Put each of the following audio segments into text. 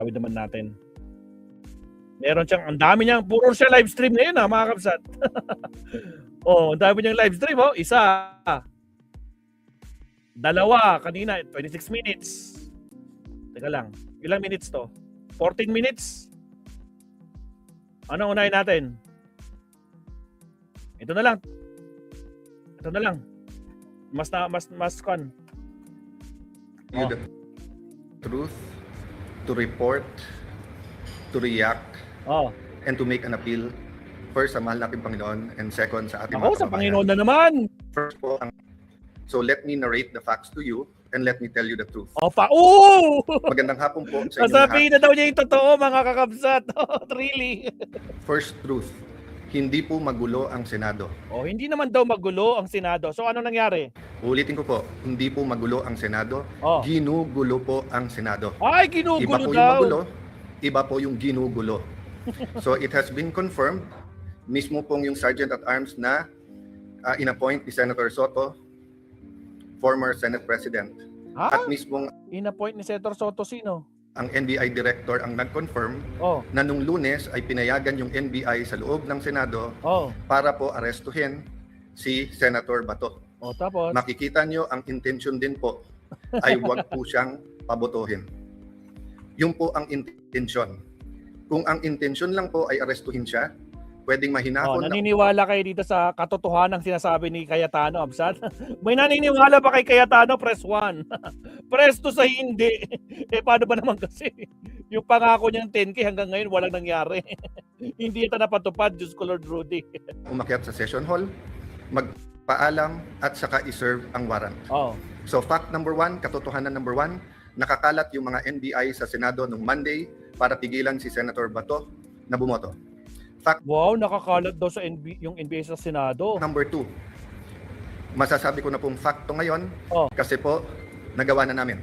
Tawid naman natin. Meron siyang, ang dami niyang, puro siya live stream ngayon mga kapsat. Oh, ang dami niyang live stream, oh. Isa. Dalawa, kanina, 26 minutes. Teka lang, ilang minutes to? 14 minutes? Ano unahin natin? Ito na lang. Ito na lang. Mas kan. You the truth, to report, to react, and to make an appeal. First, sa mahal nating Panginoon, and second, sa ating Ako, mga sa kababayan. Panginoon na naman. First po, so let me narrate the facts to you, and let me tell you the truth. Magandang hapon po sa inyo Sasabihin lahat. na daw niya yung totoo, mga kakabsat. Really? First truth, hindi po magulo ang Senado. Hindi naman daw magulo ang Senado. So ano nangyari? Ulitin ko po, hindi po magulo ang Senado, ginugulo po ang Senado. Ay, Iba ginugulo po yung daw. magulo, iba po yung ginugulo. So it has been confirmed, mismo pong yung Sergeant at Arms na inappoint ni Senator Soto, former Senate President. At mismong Inappoint ni Senator Soto sino? ang NBI Director ang nag-confirm na nung Lunes ay pinayagan yung NBI sa loob ng Senado para po arestuhin si Senator Bato. Tapos? Makikita nyo ang intention din po ay wag po siyang pabotohin. Yung po ang intention. Kung ang intention lang po ay arestuhin siya, pwedeng mahinahon na. Naniniwala kayo dito sa katotohanan ng sinasabi ni Cayetano, Absat? May naniniwala ba kay Cayetano? Press 1. Press 2 sa hindi. Paano ba naman kasi? Yung pangako niyang 10K hanggang ngayon walang nangyari. Hindi ito napatupad, Diyos ko Lord Rudy. Umakyat sa session hall, magpaalam at saka iserve ang warrant. So fact number 1, katotohanan number 1, nakakalat yung mga NBI sa Senado nung Monday para pigilan si Senator Bato na bumoto. Wow, nakakalat daw sa yung NBA sa Senado. Number 2, masasabi ko na pong fakto ngayon kasi po nagawa na namin.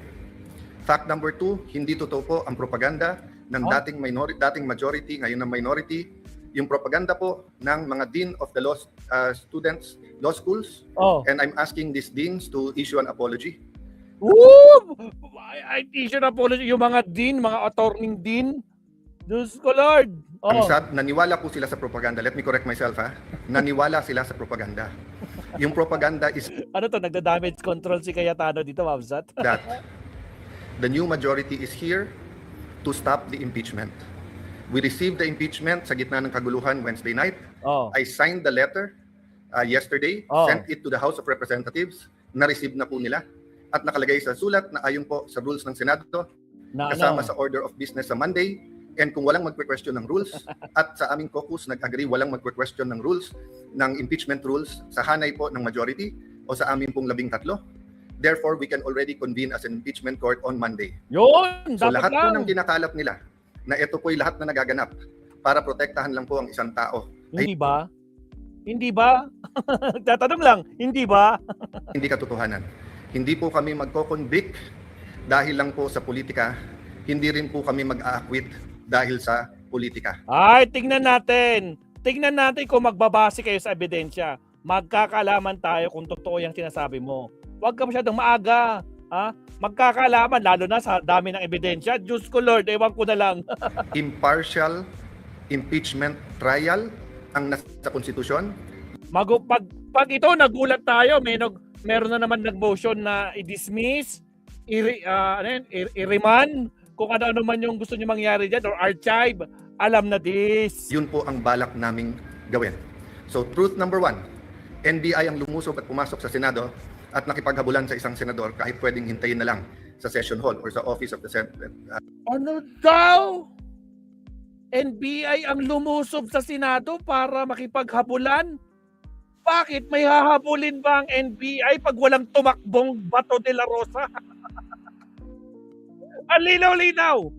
Fact number 2, hindi totoo po ang propaganda ng dating majority, ngayon na minority. Yung propaganda po ng mga dean of the law students, law schools. And I'm asking these deans to issue an apology. I issue an apology. Yung mga dean, mga attorney dean, Diyos ko Lord. Ang sad, naniwala po sila sa propaganda. Let me correct myself ha. Naniwala sila sa propaganda. Yung propaganda is ano to, nagda-damage control si Cayetano dito, Mavsat? that the new majority is here to stop the impeachment. We received the impeachment sa gitna ng kaguluhan Wednesday night. I signed the letter yesterday, sent it to the House of Representatives, na-receive na po nila. At nakalagay sa sulat na ayon po sa rules ng Senado, kasama sa order of business sa Monday. And kung walang magque-question ng rules, at sa aming caucus nag-agree walang magque-question ng rules, ng impeachment rules, sa hanay po ng majority o sa amin pong 13. Therefore, we can already convene as an impeachment court on Monday. Yun! So lahat po ng kinakalat nila, na ito po'y lahat na nagaganap para protektahan lang po ang isang tao. Hindi ba? Hindi ba? Tatanong lang, hindi ba? Hindi katotohanan. Hindi po kami magko-convict dahil lang po sa politika, hindi rin po kami mag-a-acquit dahil sa politika. Ay, tingnan natin. Tingnan natin kung magbabase kayo sa ebidensya. Magkakalaman tayo kung totoo yung sinasabi mo. Huwag ka masyadong maaga. Magkakalaman, lalo na sa dami ng ebidensya. Diyos ko Lord, ewan ko na lang. Impartial impeachment trial ang nasa konstitusyon. Pag ito, nagulat tayo, meron na naman nag-motion na i-dismiss, i-remand, kung ano man yung gusto niyo mangyari dyan, or archive, alam na this. Yun po ang balak naming gawin. So truth number 1, NBI ang lumusob at pumasok sa Senado at nakipaghabulan sa isang senador kahit pwedeng hintayin na lang sa session hall or sa office of the Senate. Ano daw? NBI ang lumusob sa Senado para makipaghabulan? Bakit? May hahabulin ba ang NBI pag walang tumakbong Bato de la Rosa? Ang linaw-linaw.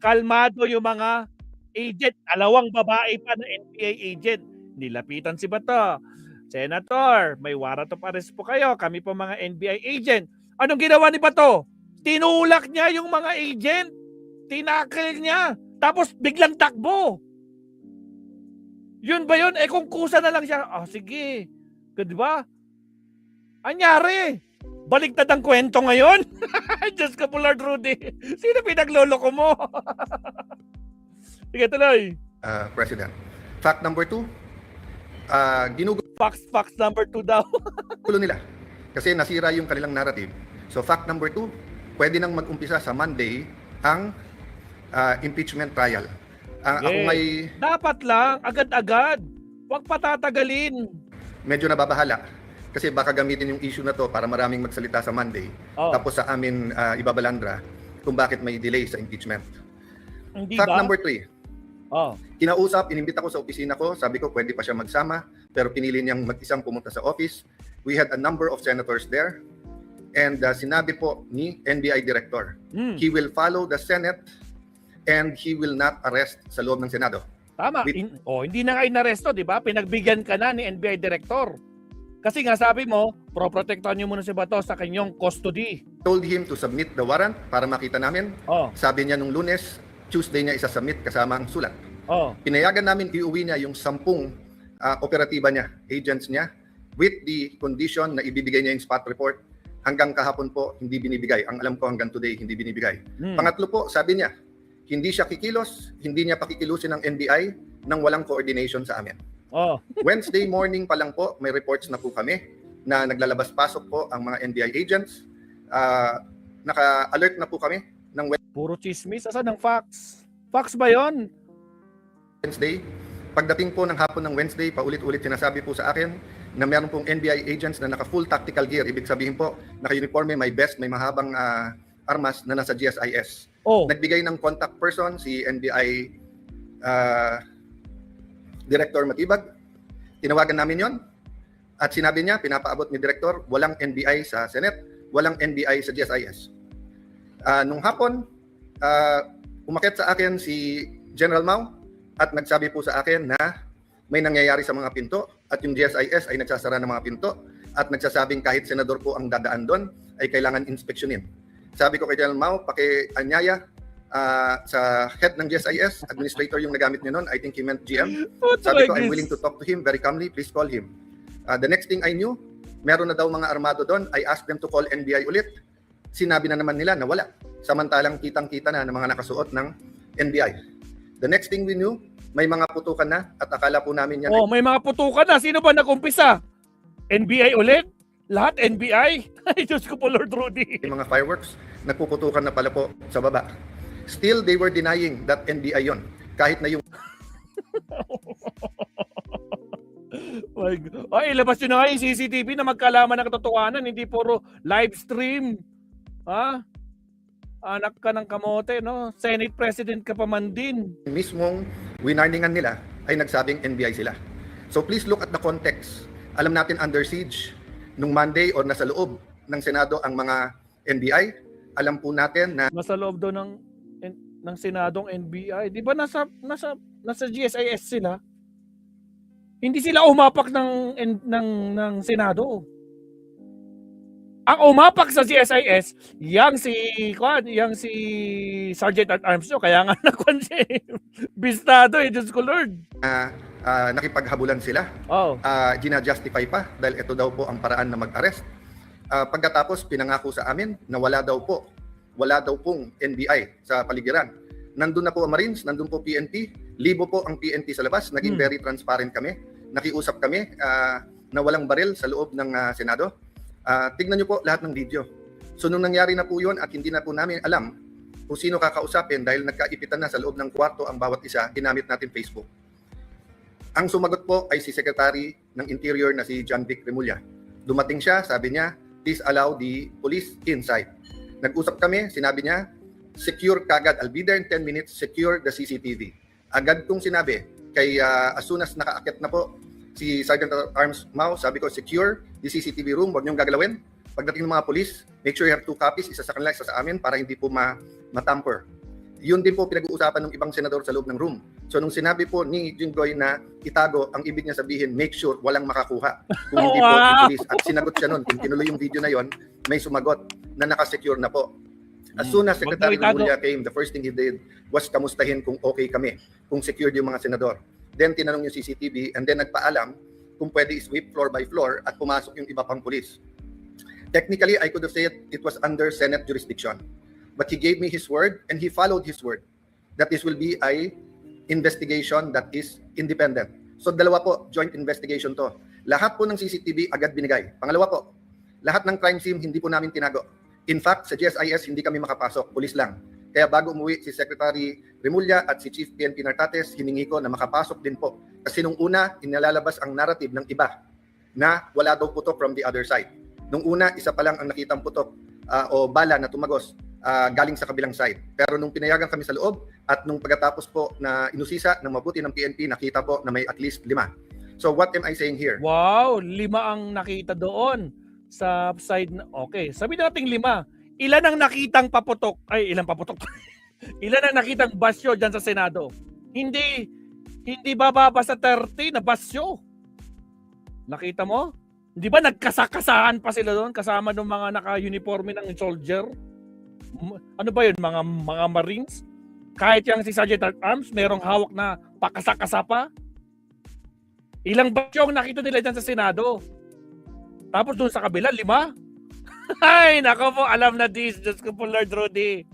Kalmado yung mga agent. 2 babae pa na NBI agent. Nilapitan si Bato. Senator, may warrant of arrest po kayo. Kami po mga NBI agent. Anong ginawa ni Bato? Tinulak niya yung mga agent. Tinakil niya. Tapos biglang takbo. Yun ba yun? Kung kusa na lang siya. Sige. Di ba? Anyari. Baliktad ang kwento ngayon. Diyos ko po, Lord Rudy. Sino pinagloloko mo? Sige, tuloy. President. Fact number 2, ginugulo Facts number 2 daw. nila kasi nasira yung kanilang narrative. So fact number 2, pwede nang mag-umpisa sa Monday ang impeachment trial. Ako may dapat lang, agad-agad. Huwag patatagalin. medyo nababahala kasi baka gamitin yung issue na to para maraming magsalita sa Monday. Tapos sa amin ibabalandra kung bakit may delay sa impeachment. Hindi Fact ba? number 3, inimbita ko sa opisina ko, sabi ko pwede pa siya magsama, pero pinili niyang mag-isang pumunta sa office. We had a number of senators there, and sinabi po ni NBI Director, he will follow the Senate and he will not arrest sa loob ng Senado. Tama. Hindi na nga inaresto, di ba? Pinagbigyan ka na ni NBI Director. Kasi nga sabi mo, proprotektahan niyo muna si Bato sa kanyang custody. Told him to submit the warrant para makita namin. Sabi niya nung Lunes, Tuesday niya isa-submit kasama ang sulat. Pinayagan namin iuwi niya yung 10 operatiba niya, agents niya, with the condition na ibibigay niya yung spot report. Hanggang kahapon po, hindi binibigay. Ang alam ko hanggang today, hindi binibigay. Pangatlo po, sabi niya, hindi siya kikilos, hindi niya pakikilusin ng NBI nang walang coordination sa amin. Wednesday morning pa lang po, may reports na po kami na naglalabas-pasok po ang mga NBI agents. Naka-alert na po kami ng puro chismis. Asan ang facts? Facts ba yon? Wednesday. Pagdating po ng hapon ng Wednesday, paulit-ulit sinasabi po sa akin na meron pong NBI agents na naka-full tactical gear. Ibig sabihin po, naka-uniforme, may vest, may mahabang armas na nasa GSIS. Nagbigay ng contact person si NBI Director Matibag. Tinawagan namin yon at sinabi niya, pinapaabot ni Director, walang NBI sa Senate, walang NBI sa GSIS. Nung hapon, umakyat sa akin si General Mau at nagsabi po sa akin na may nangyayari sa mga pinto at yung GSIS ay nagsasara ng mga pinto at nagsasabing kahit senador po ang dadaan doon ay kailangan inspeksyonin. Sabi ko kay General Mau, pakianyaya sa head ng GSIS, administrator yung nagamit niya noon, I think he meant GM. Sabi ko, I'm willing to talk to him very calmly, please call him. The next thing I knew, meron na daw mga armado doon, I asked them to call NBI ulit. Sinabi na naman nila na wala. Samantalang kitang-kita na ng mga nakasuot ng NBI. The next thing we knew, may mga putukan na at akala po namin yan. May mga putukan na. Sino ba nag-umpisa? NBI ulit? Lahat NBI? Ay, Diyos ko po, Lord Rudy. Yung mga fireworks, nagpuputukan na pala po sa baba. Still, they were denying that NBI yon. Kahit na yung my God. Ay, ilabas nyo na nga yung CCTV na magkalaman ng katotohanan, hindi puro live stream. Anak ka ng kamote, no? Senate President ka pa man din. Mismong winarningan nila ay nagsabing NBI sila. So please look at the context. Alam natin under siege nung Monday or nasa loob ng Senado ang mga NBI. Alam po natin na nasa loob daw ng Senadong NBI. Di ba nasa GSIS sila? Hindi sila umapak ng Senado. Ang umapak sa GSIS, yang si Sergeant at Arms nyo, kaya nga nakuan siya. Bistado Diyos ko Lord. Nakipaghabulan sila. Gina-justify pa dahil ito daw po ang paraan na mag-arrest. Pagkatapos pinangako sa amin na wala daw pong NBI sa paligiran. Nandun na po ang Marines, nandun po PNP, libo po ang PNP sa labas, naging very transparent kami. Nakiusap kami na walang baril sa loob ng Senado. Tignan niyo po lahat ng video. So nung nangyari na po yun at hindi na po namin alam kung sino kakausapin dahil nagkaipitan na sa loob ng kwarto ang bawat isa, ginamit natin Facebook. Ang sumagot po ay si Secretary ng Interior na si John Vic Remulla. Dumating siya, sabi niya, please allow the police inside. Nag-usap kami, sinabi niya, secure kagad, I'll be there in 10 minutes, secure the CCTV. Agad kong sinabi, as soon as nakaakit na po si Sergeant at Arms Mau, sabi ko, secure the CCTV room, huwag niyong gagalawin. Pagdating ng mga police, make sure you have 2 copies, isa sa kanila, isa sa amin, para hindi po matamper. Yun din po pinag-uusapan ng ibang senador sa loob ng room. So nung sinabi po ni Jinggoy na itago, ang ibig niya sabihin, make sure walang makakuha. Kung hindi po i-police. At sinagot siya nun, kung tinuloy yung video na yon, may sumagot na nakasecure na po. As soon as Secretary Remulla came, the first thing he did was kamustahin kung okay kami, kung secured yung mga senador. Then tinanong yung CCTV and then nagpaalam kung pwede i-sweep floor by floor at pumasok yung iba pang pulis. Technically, I could have said it was under Senate jurisdiction. But he gave me his word and he followed his word that this will be a investigation that is independent. So dalawa po, joint investigation to. Lahat po ng CCTV agad binigay. Pangalawa po, lahat ng crime scene hindi po namin tinago. In fact, sa GSIS hindi kami makapasok, pulis lang. Kaya bago umuwi si Secretary Remulla at si Chief PNP Nartates, hiningi ko na makapasok din po. Kasi nung una, inalalabas ang narrative ng iba na wala daw putok from the other side. Nung una, isa pa lang ang nakitang putok o bala na tumagos galing sa kabilang side. Pero nung pinayagan kami sa loob at nung pagkatapos po na inusisa ng mabuti ng PNP, nakita po na may at least 5. So what am I saying here? Wow, 5 ang nakita doon sa side na, okay, sabi nating 5. Ilan ang nakitang paputok? Ay, ilang paputok? Ilan ang nakitang basyo dyan sa Senado? Hindi bababa sa 30 na basyo. Nakita mo? Di ba nagkasakasahan pa sila doon kasama ng mga naka-uniforme ng soldier? Ano ba yun? Mga Marines? Kahit yung si Sergeant at Arms, merong hawak na pakasakasa pa? Ilang basyo ang nakita nila dyan sa Senado? Tapos doon sa kabila, 5? Ay, nako po, alam na this. Diyos ko po, Lord Rudy.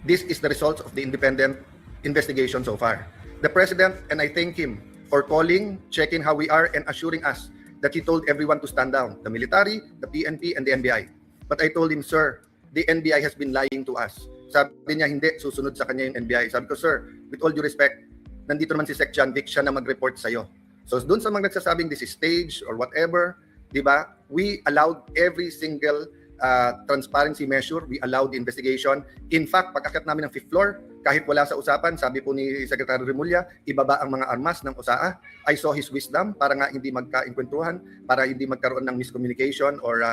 This is the results of the independent investigation so far. The President, and I thank him for calling, checking how we are, and assuring us that he told everyone to stand down, the military, the PNP, and the NBI. But I told him, sir, the NBI has been lying to us. Sabi niya, hindi, susunod sa kanya yung NBI. Sabi ko, sir, with all due respect, nandito naman si Sec John Vic, siya na mag-report sa'yo. So doon sa mga nagsasabing this is stage or whatever, di ba? We allowed every single transparency measure. We allowed the investigation. In fact, pagkakit namin ng 5th floor, kahit wala sa usapan, sabi po ni Secretary Remulla, ibaba ang mga armas ng USAA. I saw his wisdom para nga hindi magka-inkwentuhan, para hindi magkaroon ng miscommunication or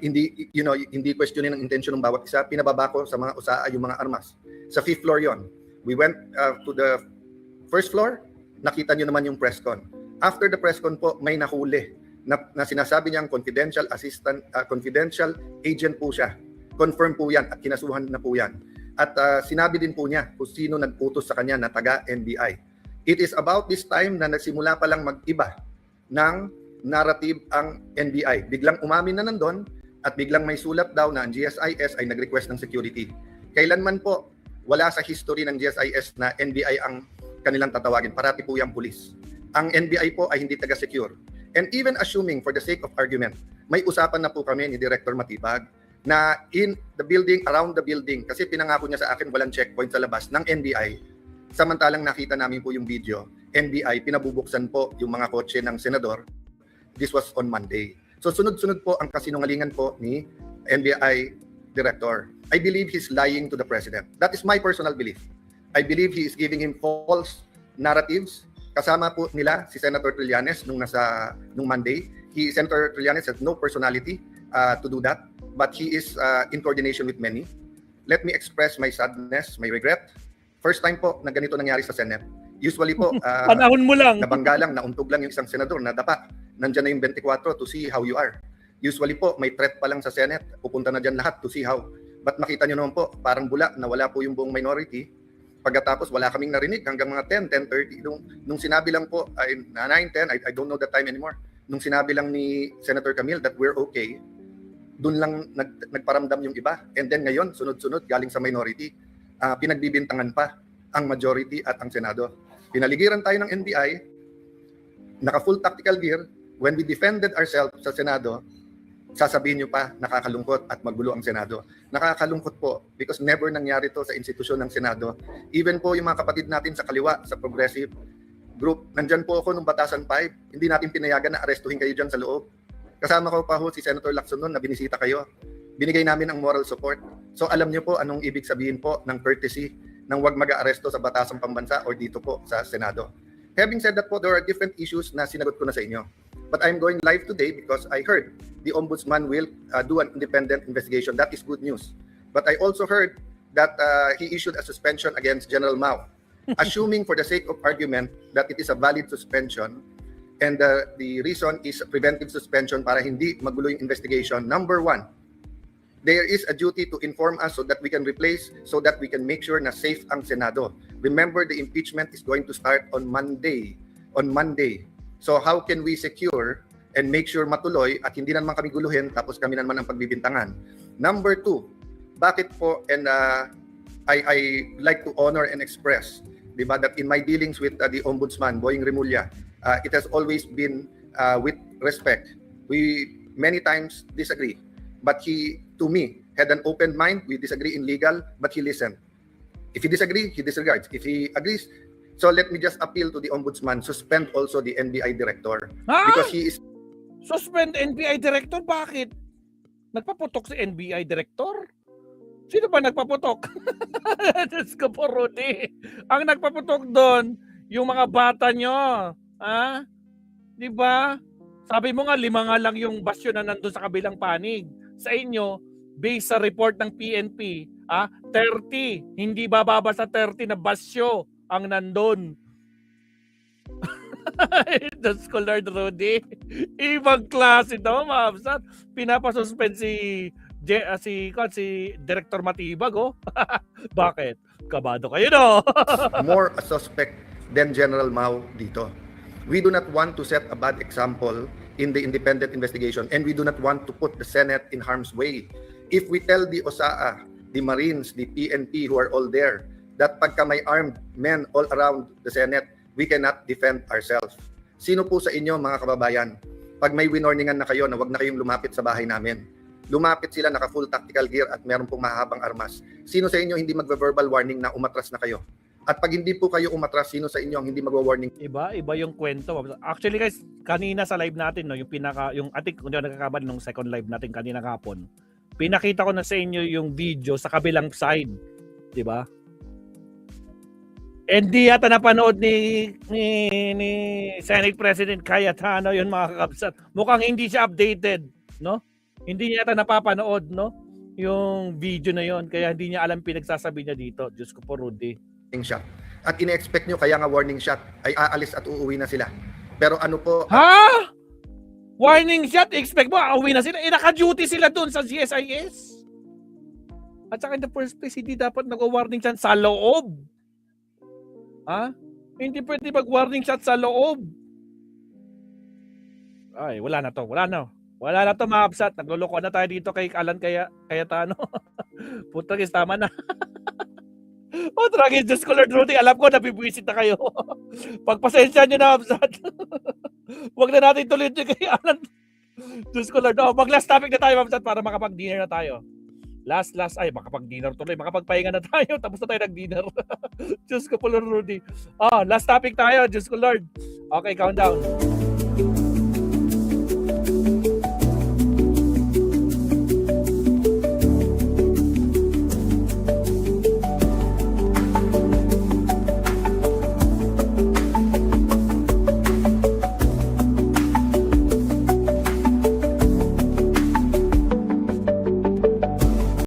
hindi questionin ang intention ng bawat isa. Pinababa ko sa mga USAA yung mga armas. Sa 5th floor yon. We went to the 1st floor, nakita nyo naman yung press con. After the press con po, may nahuli na sinasabi niyang confidential assistant, confidential agent po siya. Confirm po yan at kinasuhan na po yan. At sinabi din po niya kung sino nagputos sa kanya na taga-NBI. It is about this time na nagsimula pa lang mag-iba ng narrative ang NBI. Biglang umamin na nandun at biglang may sulat daw na ang GSIS ay nag-request ng security. Kailanman po, wala sa history ng GSIS na NBI ang kanilang tatawagin. Parati po yung pulis. Ang NBI po ay hindi taga-secure. And even assuming for the sake of argument, may usapan na po kami ni Director Matibag na in the building, around the building, kasi pinangako niya sa akin walang checkpoint sa labas ng NBI. Samantalang nakita namin po yung video, NBI, pinabubuksan po yung mga kotse ng senador. This was on Monday. So sunod-sunod po ang kasinungalingan po ni NBI Director. I believe he's lying to the President. That is my personal belief. I believe he is giving him false narratives. Kasama po nila si Senator Trillanes nung Monday. Senator Trillanes has no personality to do that, but he is in coordination with many. Let me express my sadness, my regret. First time po na ganito nangyari sa Senate. Usually po, panahon mo lang. Nabangga lang, nauntog lang yung isang senador, nadapa. Nandyan na yung 24 to see how you are. Usually po, may threat pa lang sa Senate, pupunta na dyan lahat to see how. But makita nyo naman po, parang bula na wala po yung buong minority. Pagkatapos, wala kaming narinig hanggang mga 10, 10:30. Nung sinabi lang po, 9, 10, I don't know the time anymore. Nung sinabi lang ni Senator Camille that we're okay, dun lang nagparamdam yung iba. And then ngayon, sunod-sunod, galing sa minority, pinagbibintangan pa ang majority at ang Senado. Pinaligiran tayo ng NBI, naka-full tactical gear. When we defended ourselves sa Senado, sasabihin nyo pa, nakakalungkot at magulo ang Senado. Nakakalungkot po because never nangyari to sa institusyon ng Senado. Even po yung mga kapatid natin sa kaliwa, sa progressive group, nandyan po ako nung Batasan 5, hindi natin pinayagan na arestuhin kayo dyan sa loob. Kasama ko pa ho si Senator Lacson noon na binisita kayo. Binigay namin ang moral support. So alam nyo po anong ibig sabihin po ng courtesy ng wag mag-aaresto sa Batasang Pambansa or dito po sa Senado. Having said that po, there are different issues na sinagot ko na sa inyo. But I'm going live today because I heard the Ombudsman will do an independent investigation. That is good news. But I also heard that he issued a suspension against General Mao. Assuming for the sake of argument that it is a valid suspension and the reason is a preventive suspension para hindi magulo yung investigation. Number one, there is a duty to inform us so that we can replace, so that we can make sure na safe ang Senado. Remember, the impeachment is going to start on Monday. So how can we secure and make sure matuloy at hindi na naman kami guluhin tapos kami na naman ang pagbibintangan. Number two, bakit po, and I like to honor and express, diba, that in my dealings with the Ombudsman, Boying Remulla, it has always been with respect. We many times disagree, but he, to me, had an open mind. We disagree in legal, but he listened. If he disagree, he disregards. If he agrees, so let me just appeal to the Ombudsman, suspend also the NBI director. Because he is... Suspend NBI director? Bakit? Nagpaputok si NBI director? Sino ba nagpaputok? Diyos ko po, Rudy. Ang nagpaputok doon, yung mga bata nyo. Ha? Di ba? Sabi mo nga, 5 nga lang yung basyo na nandun sa kabilang panig. Sa inyo, based sa report ng PNP, 30. Hindi bababa sa 30 na basyo ang nandun. Diyos ko, Lord Rudy. Ibang klase daw, maabsat. Pinapasuspend si Director Matibag, oh. Bakit? Kabado kayo, no? More a suspect than General Mao dito. We do not want to set a bad example in the independent investigation, and we do not want to put the Senate in harm's way. If we tell the OSAA, the Marines, the PNP who are all there, that pagka may armed men all around the Senate, we cannot defend ourselves. Sino po sa inyo, mga kababayan, pag may winorningan na kayo na wag na kayong lumapit sa bahay namin, lumapit sila naka full tactical gear at meron pong mahabang armas. Sino sa inyo hindi magve-verbal warning na umatras na kayo? At pag hindi po kayo umatras, sino sa inyo ang hindi magwa-warning? Iba yung kwento. Actually guys, kanina sa live natin, no, yung ating kung di ako nagkakamali nung second live natin kanina kahapon, pinakita ko na sa inyo yung video sa kabilang side, 'di ba? Hindi yata napanood ni Senate President Cayetano yun, mga kakabsat. Mukhang hindi siya updated, no? Hindi niya yata napapanood, no? Yung video na yon, kaya hindi niya alam pinagsasabi niya dito. Diyos ko po, Rudy. Shot. At ine-expect nyo kaya nga warning shot ay aalis at uuwi na sila. Pero ano po... Ha? Warning shot? Expect mo, uuwi na sila? Naka-duty sila dun sa GSIS? At saka in the first place, hindi dapat nag-warning shot sa loob. Ha? Hindi pwede mag-warning shot sa loob. Ay, wala na to. Wala na to, mga kapsat. Nagluloko na tayo dito kay Alan Cayetano. Putagis, tama na. Oh, tragis, Diyos ko, Lord Rudy. Alam ko, nabibwisit na kayo. Pagpasensya nyo na, kapsat. Huwag na natin tuloy kay Alan. Diyos ko, Lord. Oh, mag-last topic na tayo, kapsat, para makapag-dinner na tayo. Last, makapag-dinner tuloy. Makapagpahinga na tayo. Tapos na tayo nag-dinner. Diyos ko po, Lord Rudy. Last topic tayo. Diyos ko, Lord. Okay, countdown.